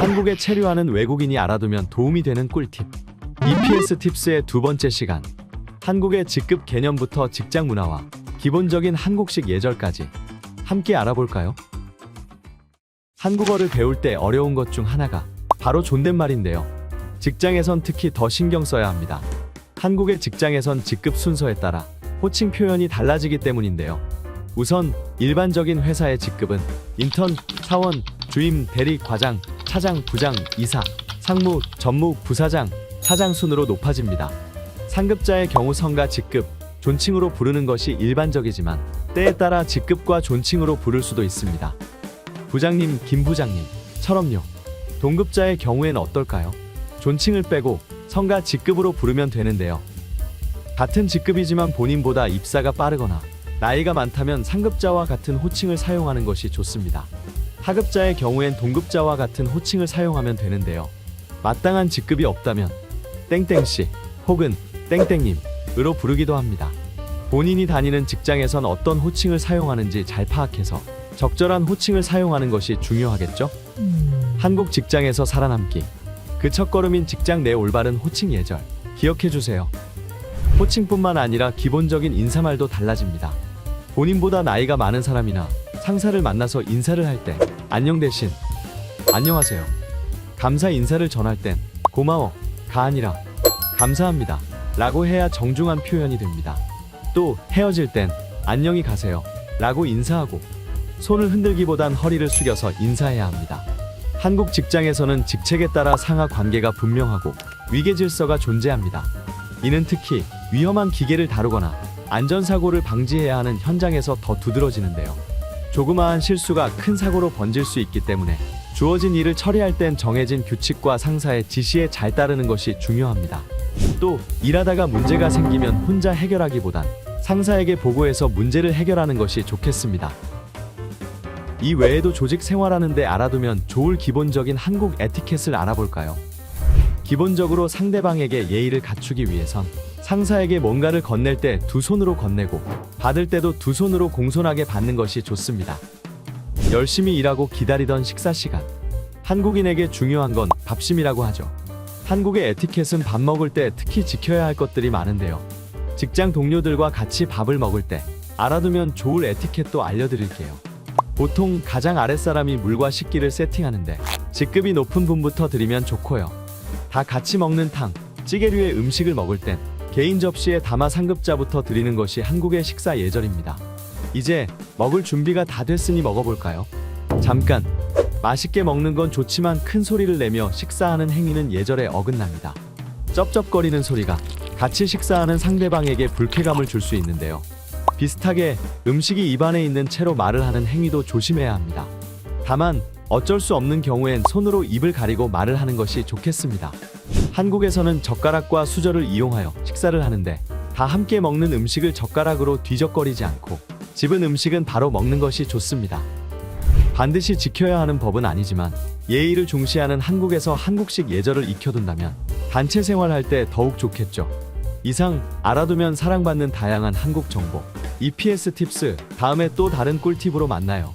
한국에 체류하는 외국인이 알아두면 도움이 되는 꿀팁. EPS 팁스의 두 번째 시간. 한국의 직급 개념부터 직장 문화와 기본적인 한국식 예절까지 함께 알아볼까요? 한국어를 배울 때 어려운 것 중 하나가 바로 존댓말인데요. 직장에선 특히 더 신경 써야 합니다. 한국의 직장에선 직급 순서에 따라 호칭 표현이 달라지기 때문인데요. 우선 일반적인 회사의 직급은 인턴, 사원, 주임, 대리, 과장, 차장, 부장, 이사, 상무, 전무, 부사장, 사장 순으로 높아집니다. 상급자의 경우 성과 직급, 존칭으로 부르는 것이 일반적이지만 때에 따라 직급과 존칭으로 부를 수도 있습니다. 부장님, 김 부장님처럼요. 동급자의 경우엔 어떨까요? 존칭을 빼고 성과 직급으로 부르면 되는데요. 같은 직급이지만 본인보다 입사가 빠르거나 나이가 많다면 상급자와 같은 호칭을 사용하는 것이 좋습니다. 하급자의 경우엔 동급자와 같은 호칭을 사용하면 되는데요. 마땅한 직급이 없다면 땡땡씨 혹은 땡땡님으로 부르기도 합니다. 본인이 다니는 직장에선 어떤 호칭을 사용하는지 잘 파악해서 적절한 호칭을 사용하는 것이 중요하겠죠? 한국 직장에서 살아남기. 그 첫걸음인 직장 내 올바른 호칭 예절 기억해주세요. 호칭뿐만 아니라 기본적인 인사말도 달라집니다. 본인보다 나이가 많은 사람이나 상사를 만나서 인사를 할 때 안녕 대신 안녕하세요. 감사 인사를 전할 땐 고마워 가 아니라 감사합니다 라고 해야 정중한 표현이 됩니다. 또 헤어질 땐 안녕히 가세요 라고 인사하고 손을 흔들기보단 허리를 숙여서 인사해야 합니다. 한국 직장에서는 직책에 따라 상하 관계가 분명하고 위계 질서가 존재합니다. 이는 특히 위험한 기계를 다루거나 안전사고를 방지해야 하는 현장에서 더 두드러지는데요. 조그마한 실수가 큰 사고로 번질 수 있기 때문에 주어진 일을 처리할 땐 정해진 규칙과 상사의 지시에 잘 따르는 것이 중요합니다. 또 일하다가 문제가 생기면 혼자 해결하기보단 상사에게 보고해서 문제를 해결하는 것이 좋겠습니다. 이 외에도 조직 생활하는데 알아두면 좋을 기본적인 한국 에티켓을 알아볼까요? 기본적으로 상대방에게 예의를 갖추기 위해선 상사에게 뭔가를 건넬 때 두 손으로 건네고 받을 때도 두 손으로 공손하게 받는 것이 좋습니다. 열심히 일하고 기다리던 식사 시간. 한국인에게 중요한 건 밥심이라고 하죠. 한국의 에티켓은 밥 먹을 때 특히 지켜야 할 것들이 많은데요. 직장 동료들과 같이 밥을 먹을 때 알아두면 좋을 에티켓도 알려드릴게요. 보통 가장 아랫사람이 물과 식기를 세팅하는데 직급이 높은 분부터 드리면 좋고요. 다 같이 먹는 탕, 찌개류의 음식을 먹을 땐 개인 접시에 담아 상급자부터 드리는 것이 한국의 식사 예절입니다. 이제 먹을 준비가 다 됐으니 먹어볼까요? 잠깐! 맛있게 먹는 건 좋지만 큰 소리를 내며 식사하는 행위는 예절에 어긋납니다. 쩝쩝거리는 소리가 같이 식사하는 상대방에게 불쾌감을 줄 수 있는데요. 비슷하게 음식이 입안에 있는 채로 말을 하는 행위도 조심해야 합니다. 다만 어쩔 수 없는 경우엔 손으로 입을 가리고 말을 하는 것이 좋겠습니다. 한국에서는 젓가락과 수저를 이용하여 식사를 하는데 다 함께 먹는 음식을 젓가락으로 뒤적거리지 않고 집은 음식은 바로 먹는 것이 좋습니다. 반드시 지켜야 하는 법은 아니지만 예의를 중시하는 한국에서 한국식 예절을 익혀둔다면 단체 생활할 때 더욱 좋겠죠. 이상 알아두면 사랑받는 다양한 한국 정보 EPS 팁스, 다음에 또 다른 꿀팁으로 만나요.